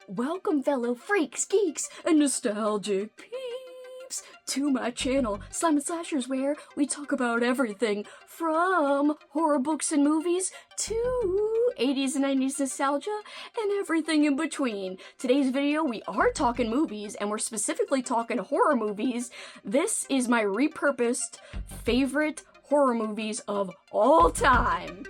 Welcome fellow freaks, geeks, and nostalgic peeps to my channel, Slime and Slashers, where we talk about everything from horror books and movies to 80s and 90s nostalgia and everything in between. Today's video, we are talking movies, and we're specifically talking horror movies. This is my repurposed favorite horror movies of all time.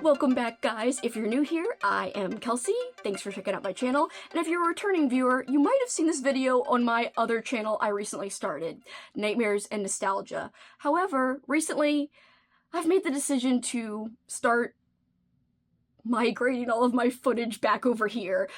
Welcome back, guys. If you're new here, I am Kelsey. Thanks for checking out my channel. And if you're a returning viewer, you might have seen this video on my other channel I recently started, Nightmares and Nostalgia. However, recently, I've made the decision to start migrating all of my footage back over here.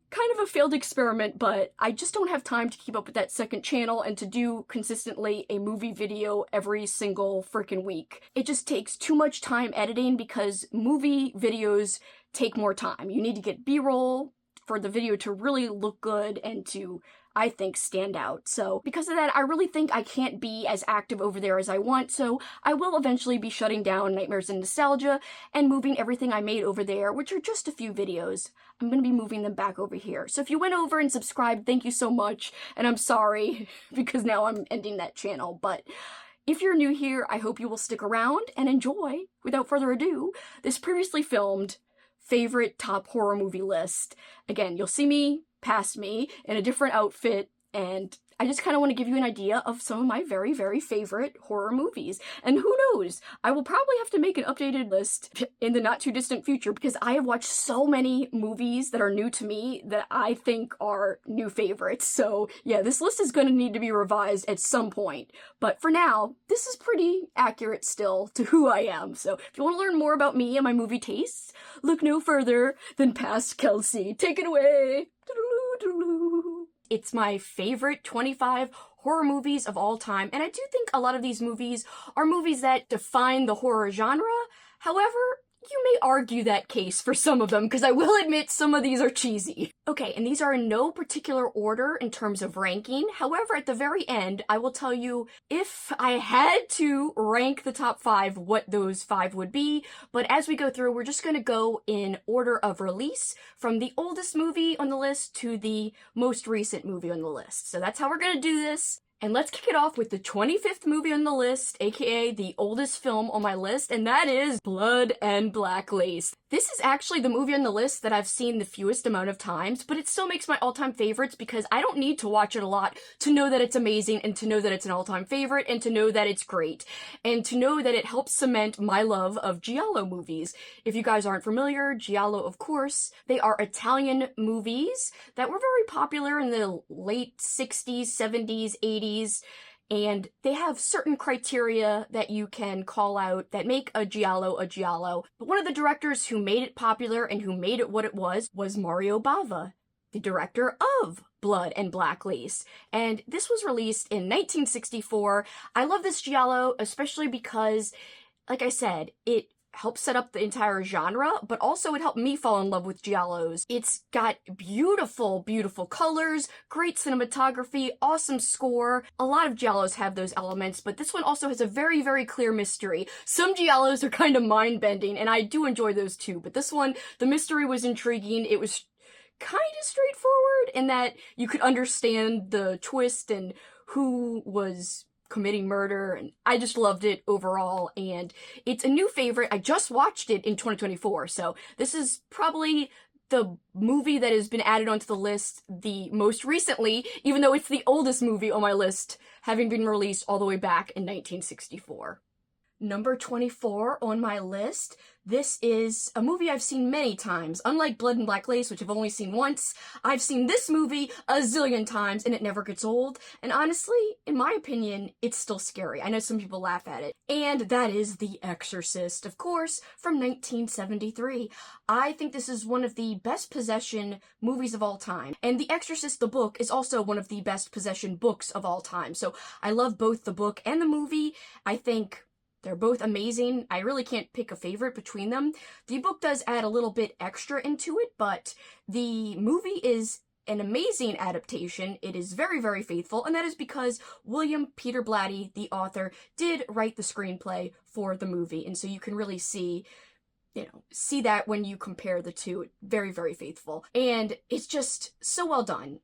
Kind of a failed experiment, but I just don't have time to keep up with that second channel and to do consistently a movie video every single freaking week. It just takes too much time editing because movie videos take more time. You need to get B-roll for the video to really look good and to, I think, stand out. So because of that, I really think I can't be as active over there as I want, so I will eventually be shutting down Nightmares and Nostalgia and moving everything I made over there, which are just a few videos. I'm going to be moving them back over here. So if you went over and subscribed, thank you so much, and I'm sorry because now I'm ending that channel, but if you're new here, I hope you will stick around and enjoy, without further ado, this previously filmed favorite top horror movie list. Again, you'll see me past me in a different outfit, and I just kind of want to give you an idea of some of my very, very favorite horror movies. And who knows, I will probably have to make an updated list in the not too distant future because I have watched so many movies that are new to me that I think are new favorites. So yeah, this list is going to need to be revised at some point. But for now, this is pretty accurate still to who I am. So if you want to learn more about me and my movie tastes, look no further than past Kelsey. Take it away. It's my favorite 25 horror movies of all time, and I do think a lot of these movies are movies that define the horror genre. However, you may argue that case for some of them, because I will admit some of these are cheesy. Okay, and these are in no particular order in terms of ranking. However, at the very end, I will tell you if I had to rank the top 5, what those 5 would be. But as we go through, we're just going to go in order of release, from the oldest movie on the list to the most recent movie on the list. So that's how we're going to do this. And let's kick it off with the 25th movie on the list, aka the oldest film on my list, and that is Blood and Black Lace. This is actually the movie on the list that I've seen the fewest amount of times, but it still makes my all-time favorites because I don't need to watch it a lot to know that it's amazing and to know that it's an all-time favorite and to know that it's great and to know that it helps cement my love of giallo movies. If you guys aren't familiar, giallo, of course, they are Italian movies that were very popular in the late 60s, 70s, 80s. And they have certain criteria that you can call out that make a giallo a giallo. But one of the directors who made it popular and who made it what it was Mario Bava, the director of Blood and Black Lace. And this was released in 1964. I love this giallo, especially because, like I said, it helped set up the entire genre, but also it helped me fall in love with giallos. It's got beautiful, beautiful colors, great cinematography, awesome score. A lot of giallos have those elements, but this one also has a very, very clear mystery. Some giallos are kind of mind-bending, and I do enjoy those too, but this one, the mystery was intriguing. It was kind of straightforward in that you could understand the twist and who was committing murder, and I just loved it overall, and it's a new favorite. I just watched it in 2024, so this is probably the movie that has been added onto the list the most recently, even though it's the oldest movie on my list, having been released all the way back in 1964. Number 24 on my list. This is a movie I've seen many times. Unlike Blood and Black Lace, which I've only seen once, I've seen this movie a zillion times and it never gets old. And honestly, in my opinion, it's still scary. I know some people laugh at it. And that is The Exorcist, of course, from 1973. I think this is one of the best possession movies of all time. And The Exorcist, the book, is also one of the best possession books of all time. So I love both the book and the movie. I think they're both amazing. I really can't pick a favorite between them. The book does add a little bit extra into it, but the movie is an amazing adaptation. It is very, very faithful, and that is because William Peter Blatty, the author, did write the screenplay for the movie, and so you can really see that when you compare the two. Very, very faithful. And it's just so well done.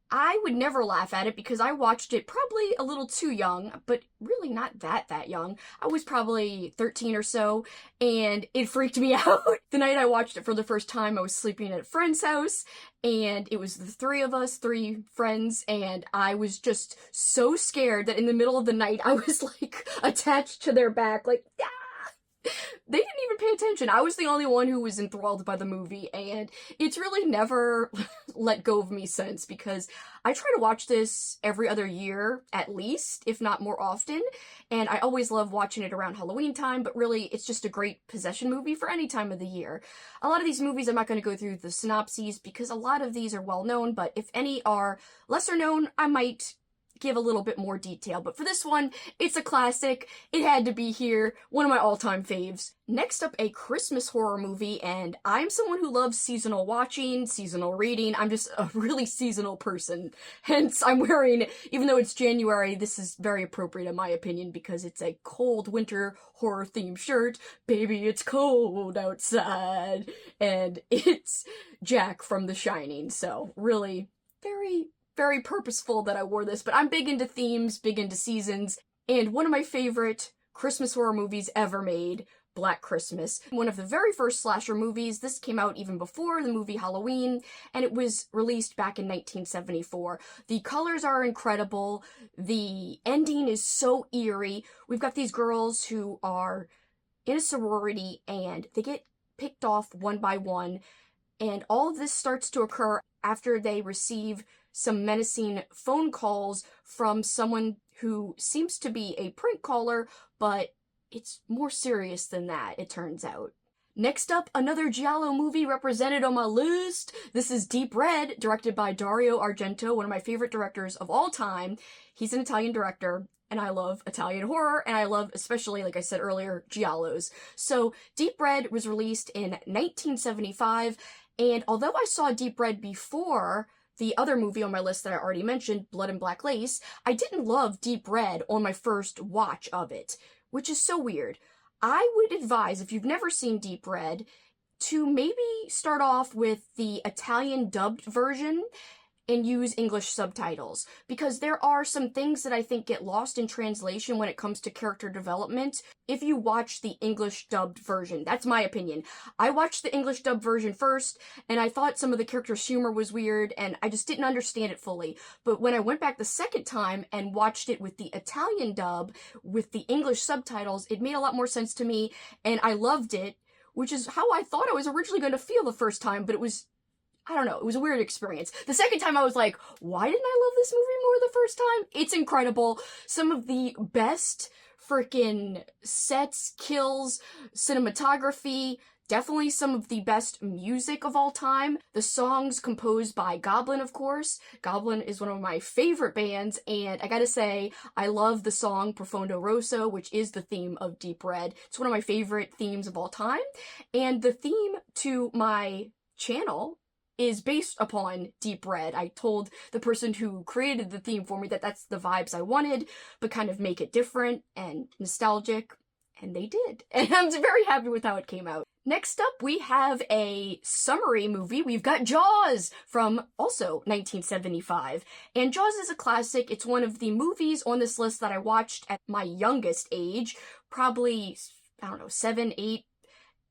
I would never laugh at it because I watched it probably a little too young, but really not that young. I was probably 13 or so, and it freaked me out. The night I watched it for the first time, I was sleeping at a friend's house, and it was the three of us, three friends, and I was just so scared that in the middle of the night, I was like attached to their back, like, ah! They didn't even pay attention. I was the only one who was enthralled by the movie, and it's really never let go of me since, because I try to watch this every other year, at least, if not more often, and I always love watching it around Halloween time, but really, it's just a great possession movie for any time of the year. A lot of these movies, I'm not going to go through the synopses, because a lot of these are well known, but if any are lesser known, I might give a little bit more detail. But for this one, it's a classic. It had to be here. One of my all-time faves. Next up, a Christmas horror movie, and I'm someone who loves seasonal watching, seasonal reading. I'm just a really seasonal person. Hence, I'm wearing, even though it's January, this is very appropriate in my opinion because it's a cold winter horror themed shirt. Baby, it's cold outside. And it's Jack from The Shining. So really, very purposeful that I wore this, but I'm big into themes, big into seasons, and one of my favorite Christmas horror movies ever made, Black Christmas. One of the very first slasher movies. This came out even before the movie Halloween, and it was released back in 1974. The colors are incredible. The ending is so eerie. We've got these girls who are in a sorority, and they get picked off one by one, and all of this starts to occur after they receive some menacing phone calls from someone who seems to be a prank caller, but it's more serious than that, it turns out. Next up, another giallo movie represented on my list. This is Deep Red, directed by Dario Argento, one of my favorite directors of all time. He's an Italian director, and I love Italian horror, and I love, especially, like I said earlier, giallos. So, Deep Red was released in 1975, and although I saw Deep Red before the other movie on my list that I already mentioned, Blood and Black Lace, I didn't love Deep Red on my first watch of it, which is so weird. I would advise, if you've never seen Deep Red, to maybe start off with the Italian dubbed version and use English subtitles, because there are some things that I think get lost in translation when it comes to character development if you watch the English dubbed version. That's my opinion. I watched the English dubbed version first, and I thought some of the characters' humor was weird, and I just didn't understand it fully. But when I went back the second time and watched it with the Italian dub, with the English subtitles, it made a lot more sense to me, and I loved it, which is how I thought I was originally going to feel the first time, but it was, I don't know, it was a weird experience. The second time I was like, why didn't I love this movie more the first time? It's incredible. Some of the best freaking sets, kills, cinematography, definitely some of the best music of all time. The songs composed by Goblin, of course. Goblin is one of my favorite bands, and I gotta say, I love the song Profondo Rosso, which is the theme of Deep Red. It's one of my favorite themes of all time. And the theme to my channel is based upon Deep Red. I told the person who created the theme for me that that's the vibes I wanted, but kind of make it different and nostalgic, and they did. And I'm very happy with how it came out. Next up, we have a summary movie. We've got Jaws from also 1975. And Jaws is a classic. It's one of the movies on this list that I watched at my youngest age, probably, I don't know, 7, 8,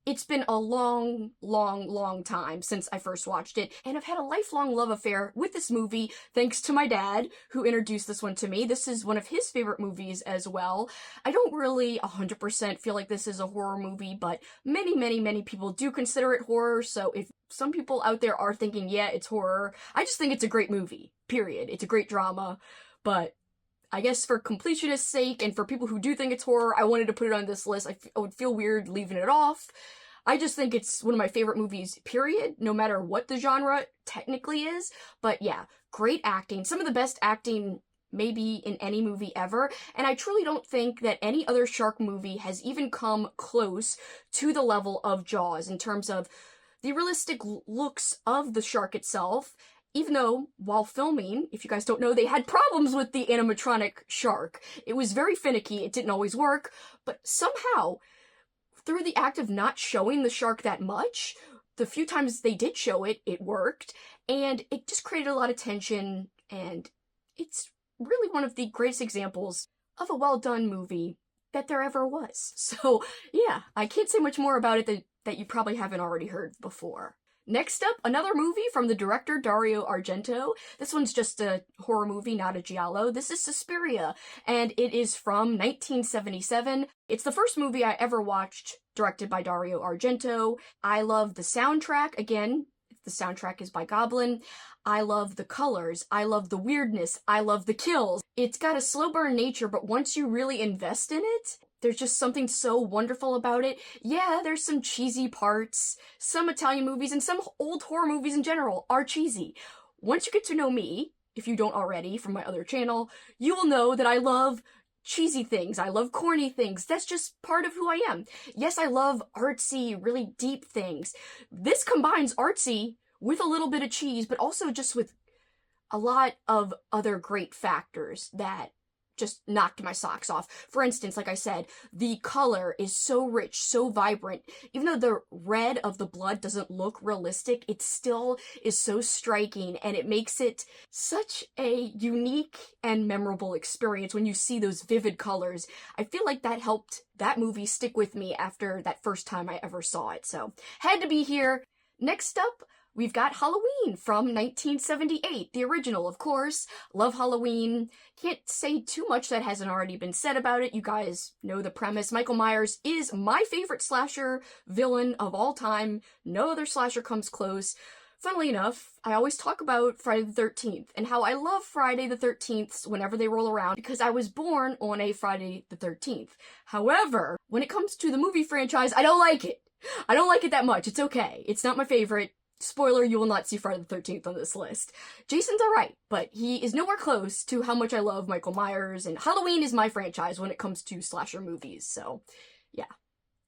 It's been a long, long, long time since I first watched it, and I've had a lifelong love affair with this movie thanks to my dad, who introduced this one to me. This is one of his favorite movies as well. I don't really 100% feel like this is a horror movie, but many, many, many people do consider it horror, so if some people out there are thinking, yeah, it's horror, I just think it's a great movie, period. It's a great drama, but I guess for completionist's sake, and for people who do think it's horror, I wanted to put it on this list. I would feel weird leaving it off. I just think it's one of my favorite movies, period, no matter what the genre technically is. But yeah, great acting. Some of the best acting maybe in any movie ever. And I truly don't think that any other shark movie has even come close to the level of Jaws in terms of the realistic looks of the shark itself. Even though, while filming, if you guys don't know, they had problems with the animatronic shark. It was very finicky, it didn't always work, but somehow, through the act of not showing the shark that much, the few times they did show it, it worked, and it just created a lot of tension, and it's really one of the greatest examples of a well-done movie that there ever was. So, yeah, I can't say much more about it that you probably haven't already heard before. Next up, another movie from the director Dario Argento. This one's just a horror movie, not a giallo. This is Suspiria, and it is from 1977. It's the first movie I ever watched directed by Dario Argento. I love the soundtrack. Again, the soundtrack is by Goblin. I love the colors. I love the weirdness. I love the kills. It's got a slow burn nature, but once you really invest in it, there's just something so wonderful about it. Yeah, there's some cheesy parts. Some Italian movies and some old horror movies in general are cheesy. Once you get to know me, if you don't already from my other channel, you will know that I love cheesy things. I love corny things. That's just part of who I am. Yes, I love artsy, really deep things. This combines artsy with a little bit of cheese, but also just with a lot of other great factors that just knocked my socks off. For instance, like I said, the color is so rich, so vibrant. Even though the red of the blood doesn't look realistic, it still is so striking, and it makes it such a unique and memorable experience when you see those vivid colors. I feel like that helped that movie stick with me after that first time I ever saw it, so had to be here. Next up, we've got Halloween from 1978, the original, of course. Love Halloween. Can't say too much that hasn't already been said about it. You guys know the premise. Michael Myers is my favorite slasher villain of all time. No other slasher comes close. Funnily enough, I always talk about Friday the 13th and how I love Friday the 13th whenever they roll around because I was born on a Friday the 13th. However, when it comes to the movie franchise, I don't like it. I don't like it that much. It's okay. It's not my favorite. Spoiler, you will not see Friday the 13th on this list. Jason's alright, but he is nowhere close to how much I love Michael Myers, and Halloween is my franchise when it comes to slasher movies, so yeah.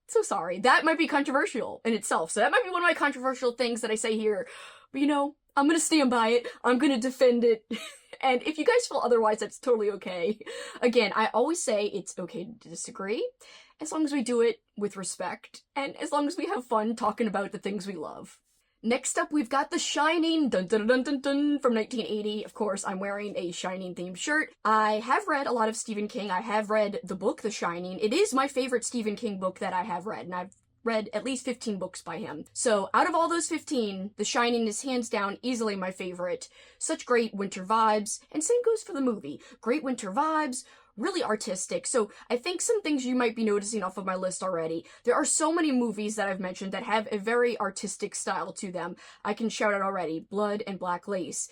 So sorry. That might be controversial in itself, so that might be one of my controversial things that I say here, but you know, I'm gonna stand by it, I'm gonna defend it, and if you guys feel otherwise, that's totally okay. Again, I always say it's okay to disagree, as long as we do it with respect, and as long as we have fun talking about the things we love. Next up, we've got The Shining, dun dun dun dun dun, from 1980. Of course, I'm wearing a Shining-themed shirt. I have read a lot of Stephen King. I have read the book, The Shining. It is my favorite Stephen King book that I have read, and I've read at least 15 books by him. So, out of all those 15, The Shining is hands down easily my favorite. Such great winter vibes, and same goes for the movie. Great winter vibes, really artistic. So I think some things you might be noticing off of my list already. There are so many movies that I've mentioned that have a very artistic style to them. I can shout out already. Blood and Black Lace,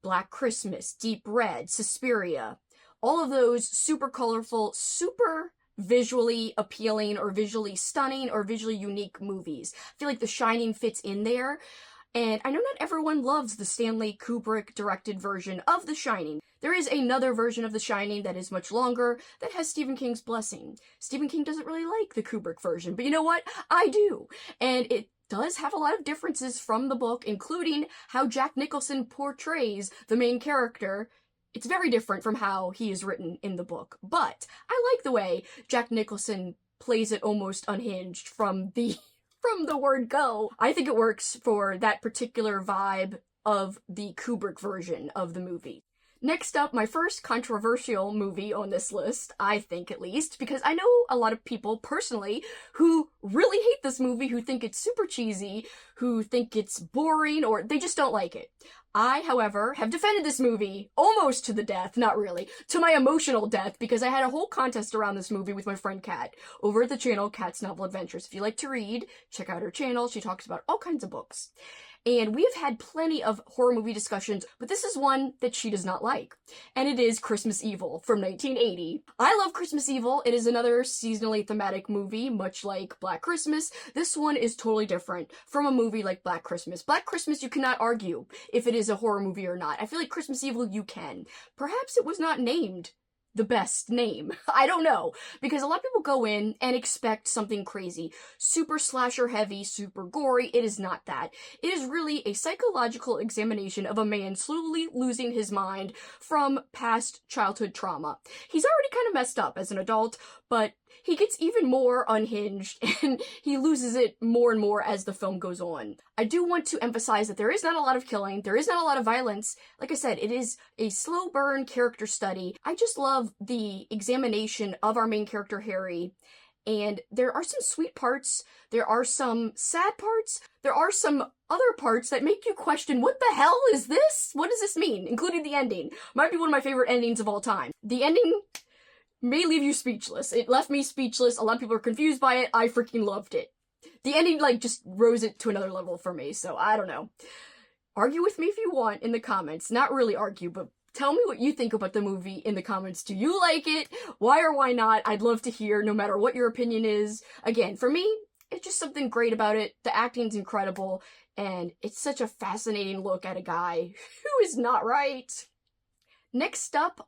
Black Christmas, Deep Red, Suspiria. All of those super colorful, super visually appealing or visually stunning or visually unique movies. I feel like The Shining fits in there. And I know not everyone loves the Stanley Kubrick directed version of The Shining. There is another version of The Shining that is much longer, that has Stephen King's blessing. Stephen King doesn't really like the Kubrick version, but you know what? I do. And it does have a lot of differences from the book, including how Jack Nicholson portrays the main character. It's very different from how he is written in the book. But I like the way Jack Nicholson plays it almost unhinged from the word go. I think it works for that particular vibe of the Kubrick version of the movie. Next up, my first controversial movie on this list, I think at least, because I know a lot of people personally who really hate this movie, who think it's super cheesy, who think it's boring, or they just don't like it. I, however, have defended this movie almost to the death, not really, to my emotional death, because I had a whole contest around this movie with my friend Kat over at the channel Kat's Novel Adventures. If you like to read, check out her channel. She talks about all kinds of books. And we have had plenty of horror movie discussions, but this is one that she does not like. And it is Christmas Evil from 1980. I love Christmas Evil. It is another seasonally thematic movie, much like Black Christmas. This one is totally different from a movie like Black Christmas. Black Christmas, you cannot argue if it is a horror movie or not. I feel like Christmas Evil, you can. Perhaps it was not named the best name. I don't know, because a lot of people go in and expect something crazy, super slasher heavy, super gory. It is not that. It is really a psychological examination of a man slowly losing his mind from past childhood trauma. He's already kind of messed up as an adult, but he gets even more unhinged and he loses it more and more as the film goes on. I do want to emphasize that there is not a lot of killing, there is not a lot of violence. Like I said, it is a slow burn character study. I just love the examination of our main character, Harry. And there are some sweet parts, there are some sad parts, there are some other parts that make you question, what the hell is this? What does this mean? Including the ending. Might be one of my favorite endings of all time. The ending may leave you speechless. It left me speechless. A lot of people are confused by it. I freaking loved it. The ending, just rose it to another level for me, so I don't know. Argue with me if you want in the comments. Not really argue, but tell me what you think about the movie in the comments. Do you like it? Why or why not? I'd love to hear, no matter what your opinion is. Again, for me, it's just something great about it. The acting's incredible, and it's such a fascinating look at a guy who is not right. Next up,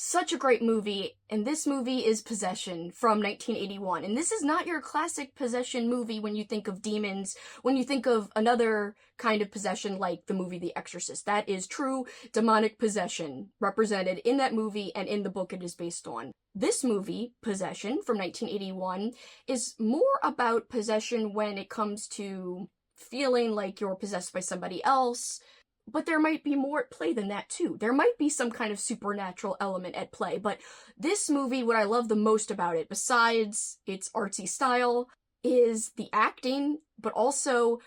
such a great movie, and this movie is Possession from 1981. And this is not your classic possession movie when you think of demons, when you think of another kind of possession like the movie The Exorcist. That is true demonic possession represented in that movie and in the book it is based on. This movie, Possession from 1981, is more about possession when it comes to feeling like you're possessed by somebody else. But there might be more at play than that, too. There might be some kind of supernatural element at play, but this movie, what I love the most about it, besides its artsy style, is the acting, but also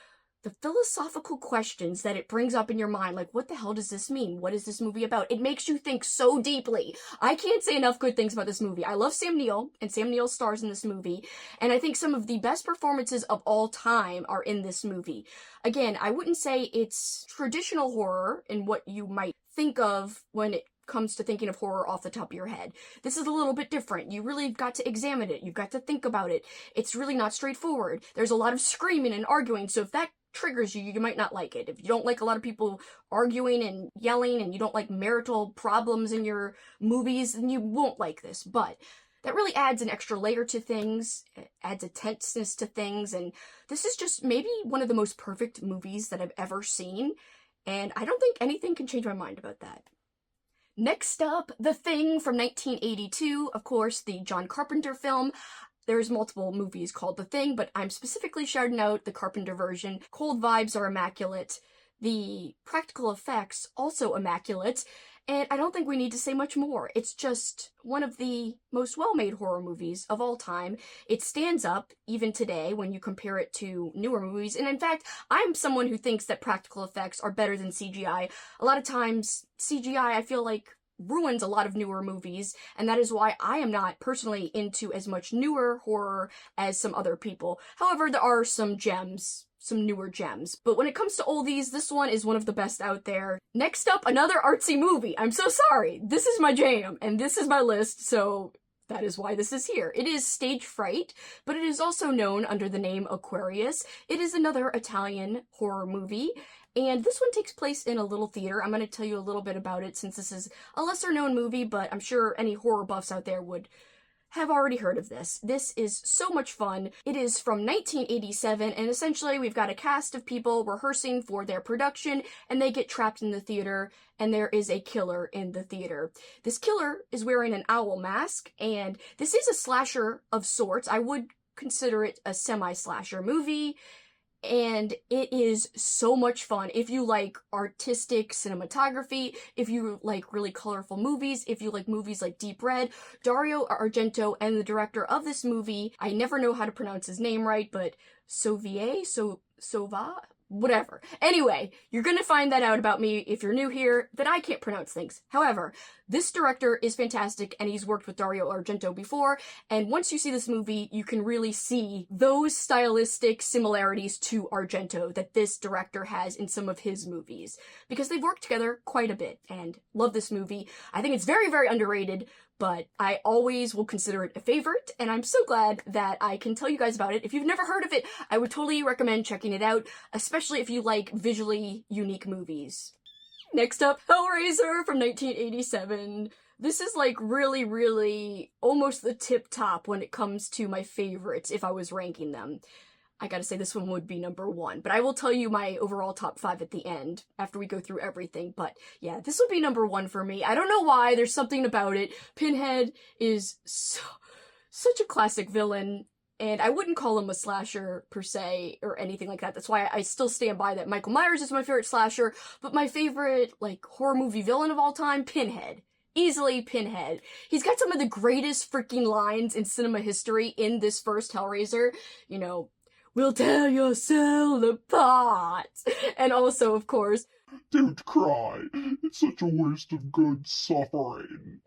the philosophical questions that it brings up in your mind. Like, what the hell does this mean? What is this movie about? It makes you think so deeply. I can't say enough good things about this movie. I love Sam Neill, and Sam Neill stars in this movie, and I think some of the best performances of all time are in this movie. Again, I wouldn't say it's traditional horror in what you might think of when it comes to thinking of horror off the top of your head. This is a little bit different. You really got to examine it. You've got to think about it. It's really not straightforward. There's a lot of screaming and arguing, so if that triggers you, you might not like it. If you don't like a lot of people arguing and yelling and you don't like marital problems in your movies, then you won't like this. But that really adds an extra layer to things, it adds a tenseness to things, and this is just maybe one of the most perfect movies that I've ever seen, and I don't think anything can change my mind about that. Next up, The Thing from 1982, of course, the John Carpenter film. There's multiple movies called The Thing, but I'm specifically shouting out the Carpenter version. Cold vibes are immaculate. The practical effects also immaculate. And I don't think we need to say much more. It's just one of the most well-made horror movies of all time. It stands up, even today, when you compare it to newer movies. And in fact, I'm someone who thinks that practical effects are better than CGI. A lot of times, CGI, I feel like, ruins a lot of newer movies, and that is why I am not personally into as much newer horror as some other people. However, there are some gems, some newer gems. But when it comes to oldies, this one is one of the best out there. Next up, another artsy movie. I'm so sorry. This is my jam, and this is my list, so that is why this is here. It is stage Fright, but it is also known under the name Aquarius. It is another Italian horror movie, and this one takes place in a little theater. I'm going to tell you a little bit about it since this is a lesser known movie, but I'm sure any horror buffs out there would have already heard of this. This is so much fun. It is from 1987, and essentially we've got a cast of people rehearsing for their production, and they get trapped in the theater, and there is a killer in the theater. This killer is wearing an owl mask, and this is a slasher of sorts. I would consider it a semi-slasher movie. and it is so much fun. If you like artistic cinematography, if you like really colorful movies, if you like movies like Deep Red, Dario Argento and the director of this movie, I never know how to pronounce his name right, but Sova? Whatever. Anyway, you're gonna find that out about me if you're new here, that I can't pronounce things. However, this director is fantastic, and he's worked with Dario Argento before, and once you see this movie, you can really see those stylistic similarities to Argento that this director has in some of his movies, because they've worked together quite a bit, and love this movie. I think it's very, very underrated, but I always will consider it a favorite, and I'm so glad that I can tell you guys about it. If you've never heard of it, I would totally recommend checking it out, especially if you like visually unique movies. Next up, Hellraiser from 1987. This is like really, really almost the tip top when it comes to my favorites if I was ranking them. I gotta say this one would be number 1, but I will tell you my overall top 5 at the end after we go through everything. But yeah, this would be number 1 for me. I don't know why, there's something about it. Pinhead is such a classic villain, and I wouldn't call him a slasher per se or anything like that. That's why I still stand by that Michael Myers is my favorite slasher, but my favorite like horror movie villain of all time, Pinhead. Easily Pinhead. He's got some of the greatest freaking lines in cinema history in this first Hellraiser. You know, we'll tear your soul apart. And also, of course, don't cry. It's such a waste of good suffering.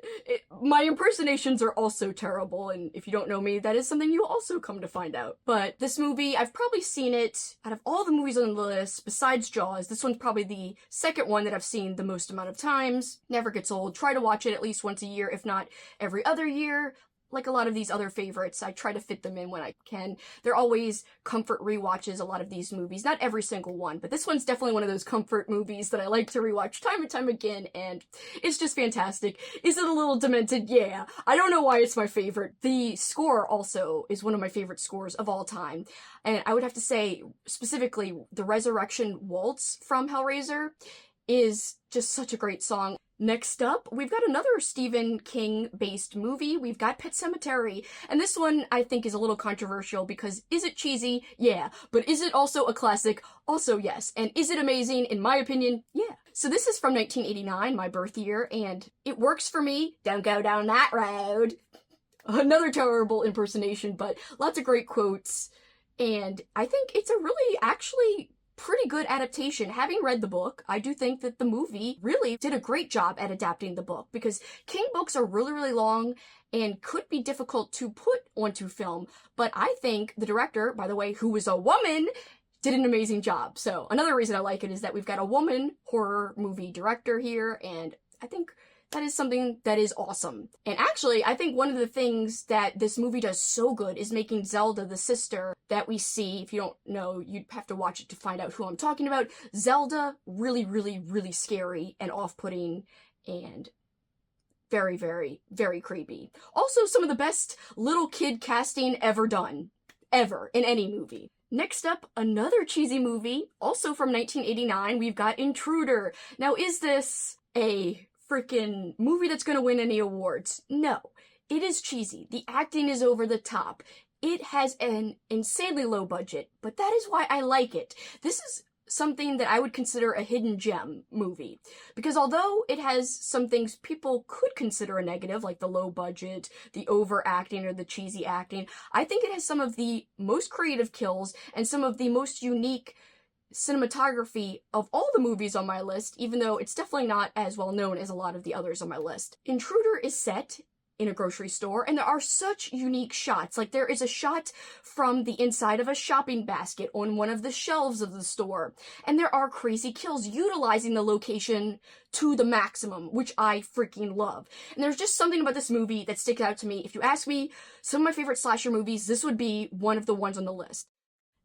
My impersonations are also terrible, and if you don't know me, that is something you'll also come to find out. But this movie, I've probably seen it, out of all the movies on the list, besides Jaws, this one's probably the second one that I've seen the most amount of times. Never gets old. Try to watch it at least once a year, if not every other year. Like a lot of these other favorites, I try to fit them in when I can. They're always comfort rewatches, a lot of these movies. Not every single one, but this one's definitely one of those comfort movies that I like to rewatch time and time again, and it's just fantastic. Is it a little demented? Yeah. I don't know why it's my favorite. The score also is one of my favorite scores of all time. And I would have to say, specifically, the Resurrection Waltz from Hellraiser is just such a great song. Next up, we've got another Stephen King-based movie. We've got Pet Sematary, and this one I think is a little controversial because is it cheesy? Yeah. But is it also a classic? Also yes. And is it amazing? In my opinion, yeah. So this is from 1989, my birth year, and it works for me. Don't go down that road. Another terrible impersonation, but lots of great quotes, and I think it's a really actually pretty good adaptation. Having read the book, I do think that the movie really did a great job at adapting the book, because King books are really, really long and could be difficult to put onto film, but I think the director, by the way, who was a woman, did an amazing job. So another reason I like it is that we've got a woman horror movie director here, and I think that is something that is awesome. And actually, I think one of the things that this movie does so good is making Zelda, the sister that we see. If you don't know, you'd have to watch it to find out who I'm talking about. Zelda, really, really, really scary and off-putting and very, very, very creepy. Also, some of the best little kid casting ever done. Ever. In any movie. Next up, another cheesy movie, also from 1989. We've got Intruder. Now, is this a freaking movie that's gonna win any awards? No. It is cheesy. The acting is over the top. It has an insanely low budget, but that is why I like it. This is something that I would consider a hidden gem movie, because although it has some things people could consider a negative, like the low budget, the overacting, or the cheesy acting, I think it has some of the most creative kills and some of the most unique cinematography of all the movies on my list, even though it's definitely not as well known as a lot of the others on my list. Intruder is set in a grocery store, and there are such unique shots. Like, there is a shot from the inside of a shopping basket on one of the shelves of the store, and there are crazy kills utilizing the location to the maximum, which I freaking love. And there's just something about this movie that sticks out to me. If you ask me some of my favorite slasher movies, this would be one of the ones on the list.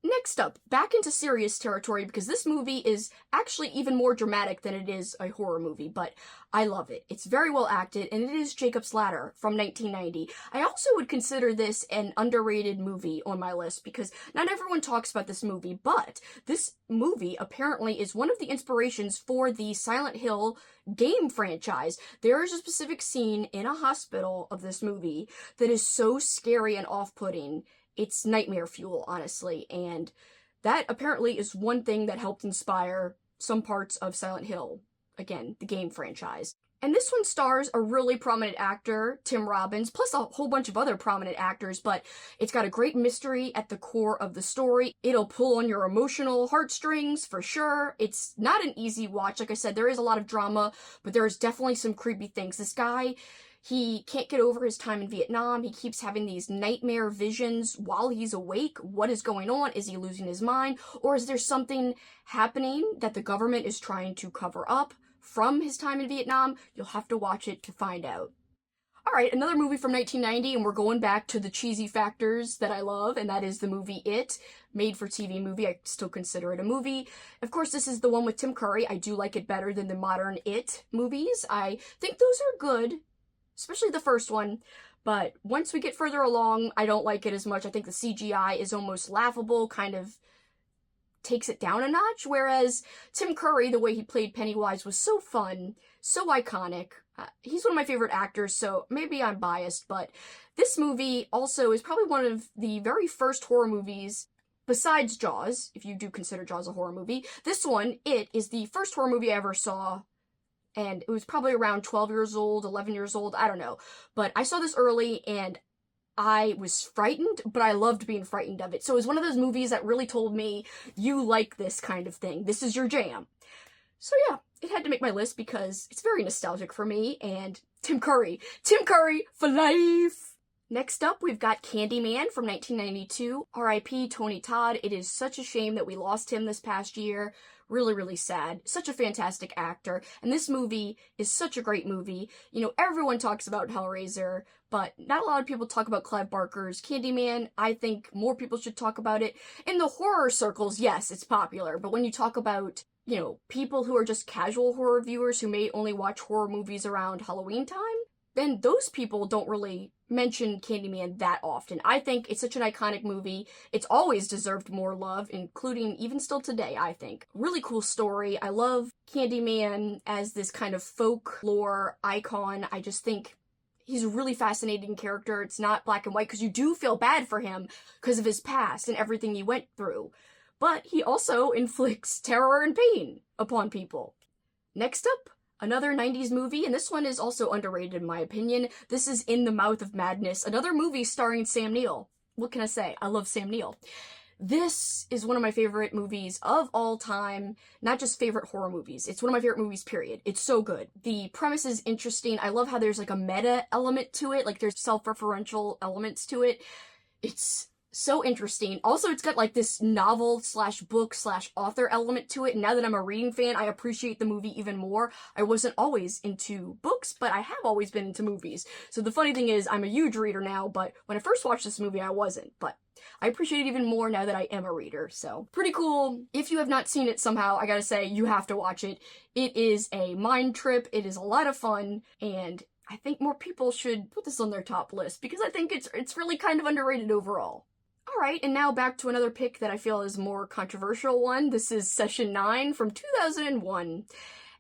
Next up, back into serious territory, because this movie is actually even more dramatic than it is a horror movie, but I love it. It's very well acted, and it is Jacob's Ladder from 1990. I also would consider this an underrated movie on my list, because not everyone talks about this movie, but this movie apparently is one of the inspirations for the Silent Hill game franchise. There is a specific scene in a hospital of this movie that is so scary and off-putting. It's nightmare fuel, honestly, and that apparently is one thing that helped inspire some parts of Silent Hill. Again, the game franchise. And this one stars a really prominent actor, Tim Robbins, plus a whole bunch of other prominent actors, but it's got a great mystery at the core of the story. It'll pull on your emotional heartstrings, for sure. It's not an easy watch. Like I said, there is a lot of drama, but there's definitely some creepy things. This guy, he can't get over his time in Vietnam. He keeps having these nightmare visions while he's awake. What is going on? Is he losing his mind? Or is there something happening that the government is trying to cover up from his time in Vietnam? You'll have to watch it to find out. Alright, another movie from 1990, and we're going back to the cheesy factors that I love, and that is the movie It, made-for-TV movie. I still consider it a movie. Of course, this is the one with Tim Curry. I do like it better than the modern It movies. I think those are good, especially the first one, but once we get further along, I don't like it as much. I think the CGI is almost laughable, kind of takes it down a notch, whereas Tim Curry, the way he played Pennywise, was so fun, so iconic. He's one of my favorite actors, so maybe I'm biased, but this movie also is probably one of the very first horror movies, besides Jaws, if you do consider Jaws a horror movie. This one, It, is the first horror movie I ever saw, and it was probably around 12 years old, 11 years old, I don't know. But I saw this early, and I was frightened, but I loved being frightened of it. So it was one of those movies that really told me, you like this kind of thing. This is your jam. So yeah, it had to make my list because it's very nostalgic for me, and Tim Curry for life! Next up, we've got Candyman from 1992. R.I.P. Tony Todd. It is such a shame that we lost him this past year. Really, really sad. Such a fantastic actor. And this movie is such a great movie. You know, everyone talks about Hellraiser, but not a lot of people talk about Clive Barker's Candyman. I think more people should talk about it. In the horror circles, yes, it's popular. But when you talk about, you know, people who are just casual horror viewers who may only watch horror movies around Halloween time, then those people don't really mention Candyman that often. I think it's such an iconic movie. It's always deserved more love, including even still today, I think. Really cool story. I love Candyman as this kind of folklore icon. I just think he's a really fascinating character. It's not black and white because you do feel bad for him because of his past and everything he went through. But he also inflicts terror and pain upon people. Next up, another 90s movie, and this one is also underrated in my opinion. This is In the Mouth of Madness, another movie starring Sam Neill. What can I say? I love Sam Neill. This is one of my favorite movies of all time, not just favorite horror movies. It's one of my favorite movies, period. It's so good. The premise is interesting. I love how there's like a meta element to it, like there's self-referential elements to it. It's so interesting. Also, it's got like this novel slash book slash author element to it. And now that I'm a reading fan, I appreciate the movie even more. I wasn't always into books, but I have always been into movies. So the funny thing is, I'm a huge reader now, but when I first watched this movie, I wasn't. But I appreciate it even more now that I am a reader. So pretty cool. If you have not seen it somehow, I gotta say, you have to watch it. It is a mind trip. It is a lot of fun. And I think more people should put this on their top list because I think it's really kind of underrated overall. Alright, and now back to another pick that I feel is a more controversial one. This is Session 9 from 2001.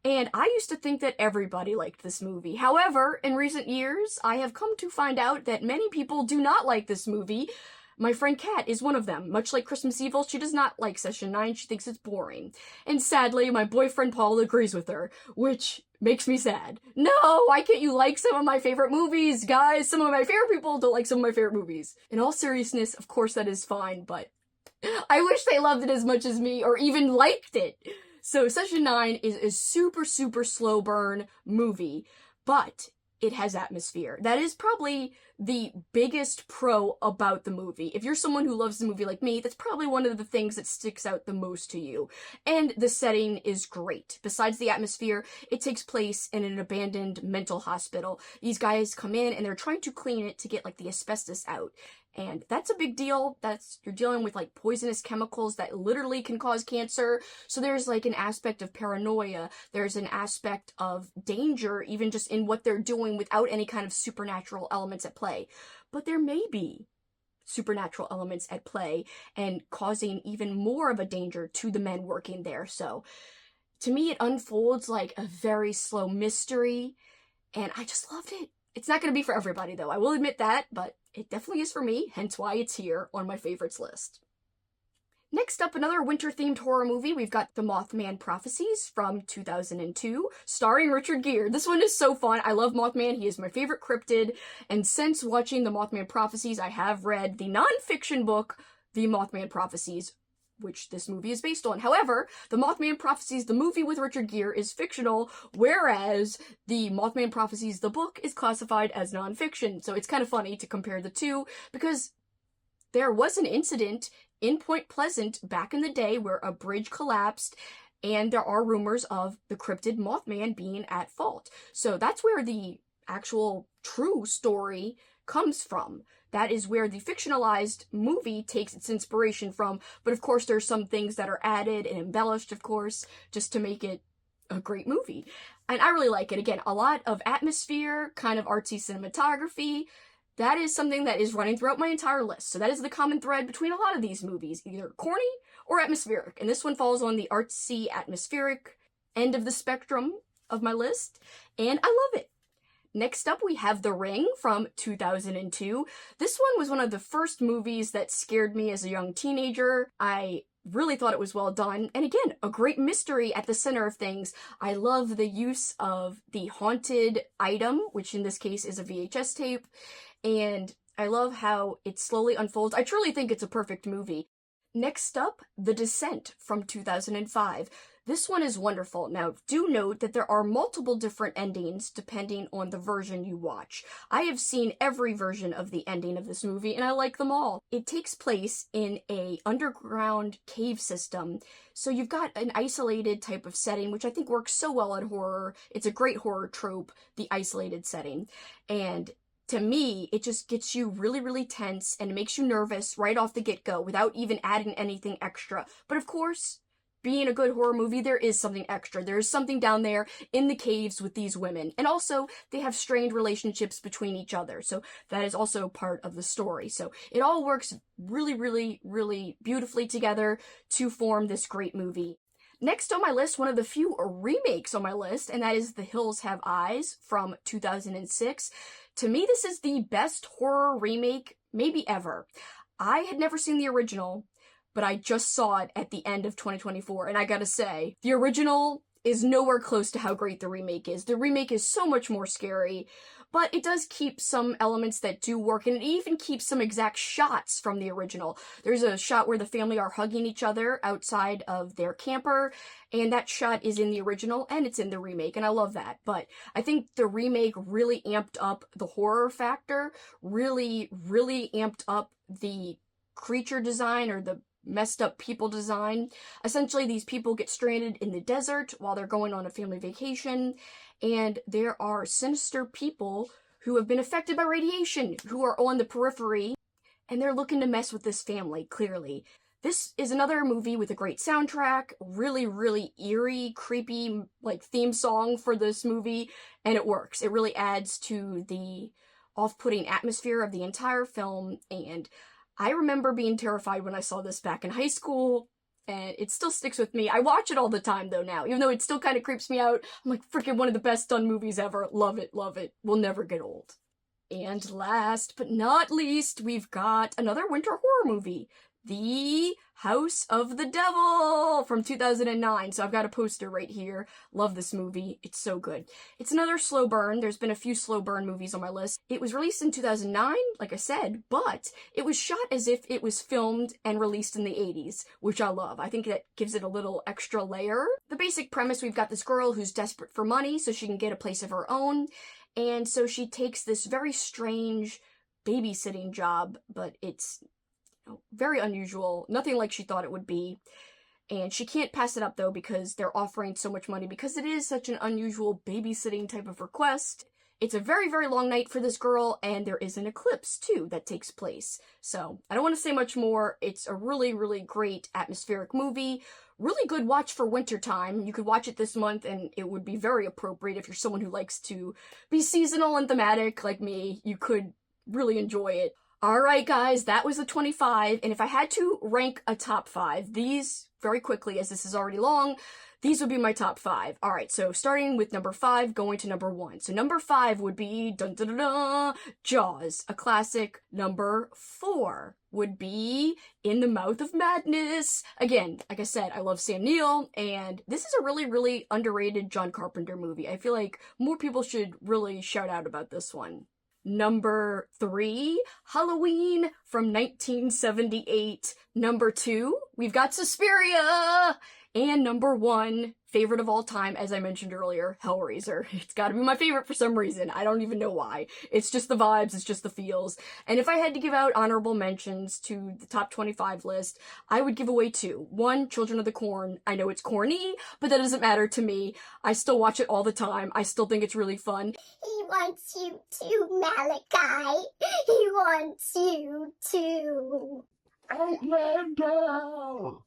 And I used to think that everybody liked this movie. However, in recent years, I have come to find out that many people do not like this movie. My friend Kat is one of them. Much like Christmas Evil, she does not like Session 9. She thinks it's boring. And sadly, my boyfriend Paul agrees with her, which makes me sad. No, why can't you like some of my favorite movies, guys? Some of my favorite people don't like some of my favorite movies. In all seriousness, of course that is fine, but I wish they loved it as much as me, or even liked it. So Session 9 is a super, super slow burn movie, but it has atmosphere. That is probably the biggest pro about the movie. If you're someone who loves the movie like me, that's probably one of the things that sticks out the most to you. And the setting is great. Besides the atmosphere, it takes place in an abandoned mental hospital. These guys come in and they're trying to clean it to get like the asbestos out. And that's a big deal. You're dealing with like poisonous chemicals that literally can cause cancer. So there's like an aspect of paranoia. There's an aspect of danger, even just in what they're doing without any kind of supernatural elements at play. But there may be supernatural elements at play and causing even more of a danger to the men working there. So to me, it unfolds like a very slow mystery. And I just loved it. It's not going to be for everybody, though. I will admit that, but it definitely is for me, hence why it's here on my favorites list. Next up, another winter-themed horror movie. We've got The Mothman Prophecies from 2002, starring Richard Gere. This one is so fun. I love Mothman. He is my favorite cryptid. And since watching The Mothman Prophecies, I have read the non-fiction book, The Mothman Prophecies, which this movie is based on. However, The Mothman Prophecies, the movie with Richard Gere, is fictional, whereas The Mothman Prophecies, the book, is classified as non-fiction. So it's kind of funny to compare the two, because there was an incident in Point Pleasant back in the day where a bridge collapsed, and there are rumors of the cryptid Mothman being at fault. So that's where the actual true story comes from. That is where the fictionalized movie takes its inspiration from, but of course there's some things that are added and embellished, of course, just to make it a great movie. And I really like it. Again, a lot of atmosphere, kind of artsy cinematography. That is something that is running throughout my entire list. So that is the common thread between a lot of these movies, either corny or atmospheric. And this one falls on the artsy, atmospheric end of the spectrum of my list, and I love it. Next up, we have The Ring from 2002. This one was one of the first movies that scared me as a young teenager. I really thought it was well done. And again, a great mystery at the center of things. I love the use of the haunted item, which in this case is a VHS tape. And I love how it slowly unfolds. I truly think it's a perfect movie. Next up, The Descent from 2005. This one is wonderful. Now, do note that there are multiple different endings depending on the version you watch. I have seen every version of the ending of this movie, and I like them all. It takes place in a underground cave system, so you've got an isolated type of setting, which I think works so well in horror. It's a great horror trope, the isolated setting. And to me, it just gets you really, really tense and it makes you nervous right off the get-go without even adding anything extra. But of course, being a good horror movie, there is something extra. There is something down there in the caves with these women. And also, they have strained relationships between each other. So that is also part of the story. So it all works really, really, really beautifully together to form this great movie. Next on my list, one of the few remakes on my list, and that is The Hills Have Eyes from 2006. To me, this is the best horror remake maybe ever. I had never seen the original, but I just saw it at the end of 2024, and I gotta say, the original is nowhere close to how great the remake is. The remake is so much more scary, but it does keep some elements that do work, and it even keeps some exact shots from the original. There's a shot where the family are hugging each other outside of their camper, and that shot is in the original, and it's in the remake, and I love that. But I think the remake really amped up the horror factor, really, really amped up the creature design, or the messed up people design. Essentially, these people get stranded in the desert while they're going on a family vacation, and there are sinister people who have been affected by radiation, who are on the periphery, and they're looking to mess with this family, clearly. This is another movie with a great soundtrack, really, really eerie, creepy, theme song for this movie, and it works. It really adds to the off-putting atmosphere of the entire film, and I remember being terrified when I saw this back in high school, and it still sticks with me. I watch it all the time, though, now. Even though it still kind of creeps me out, I'm like, freaking one of the best done movies ever. Love it, love it. Will never get old. And last but not least, we've got another winter horror movie. The House of the Devil from 2009. So I've got a poster right here. Love this movie. It's so good. It's another slow burn. There's been a few slow burn movies on my list. It was released in 2009, like I said, but it was shot as if it was filmed and released in the 80s, which I love. I think that gives it a little extra layer. The basic premise, we've got this girl who's desperate for money so she can get a place of her own. And so she takes this very strange babysitting job, but it's very unusual, nothing like she thought it would be, and she can't pass it up though because they're offering so much money because it is such an unusual babysitting type of request. It's a very, very long night for this girl, and there is an eclipse too that takes place. So I don't want to say much more. It's a really, really great atmospheric movie. Really good watch for wintertime. You could watch it this month and it would be very appropriate if you're someone who likes to be seasonal and thematic like me. You could really enjoy it. Alright guys, that was the 25, and if I had to rank a top 5, these very quickly as this is already long. These would be my top 5. Alright, so starting with number 5, going to number 1. So number 5 would be dun, dun, dun, dun, Jaws, a classic. Number 4 would be In the Mouth of Madness. Again, like I said, I love Sam Neill, and this is a really, really underrated John Carpenter movie. I feel like more people should really shout out about this one. Number 3, Halloween from 1978. Number 2, we've got Suspiria. And number 1, favorite of all time, as I mentioned earlier, Hellraiser. It's gotta be my favorite for some reason. I don't even know why. It's just the vibes, it's just the feels. And if I had to give out honorable mentions to the top 25 list, I would give away 2. 1, Children of the Corn. I know it's corny, but that doesn't matter to me. I still watch it all the time. I still think it's really fun. He wants you too, Malachi. He wants you too. Outlander!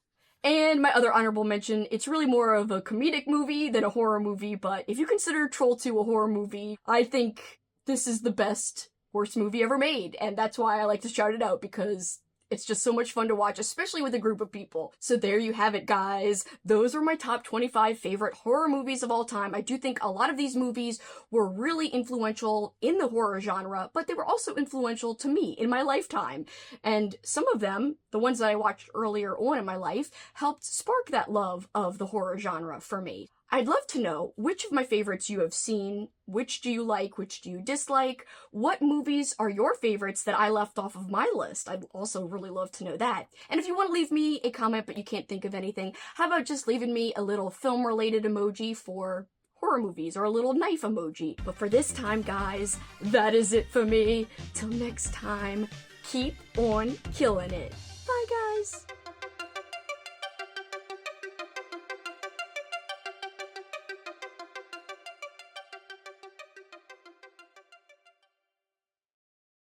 And my other honorable mention, it's really more of a comedic movie than a horror movie, but if you consider Troll 2 a horror movie, I think this is the best worst movie ever made, and that's why I like to shout it out, because it's just so much fun to watch, especially with a group of people. So there you have it, guys. Those are my top 25 favorite horror movies of all time. I do think a lot of these movies were really influential in the horror genre, but they were also influential to me in my lifetime. And some of them, the ones that I watched earlier on in my life, helped spark that love of the horror genre for me. I'd love to know which of my favorites you have seen, which do you like, which do you dislike, what movies are your favorites that I left off of my list. I'd also really love to know that. And if you want to leave me a comment but you can't think of anything, how about just leaving me a little film-related emoji for horror movies, or a little knife emoji. But for this time, guys, that is it for me. Till next time, keep on killing it. Bye, guys!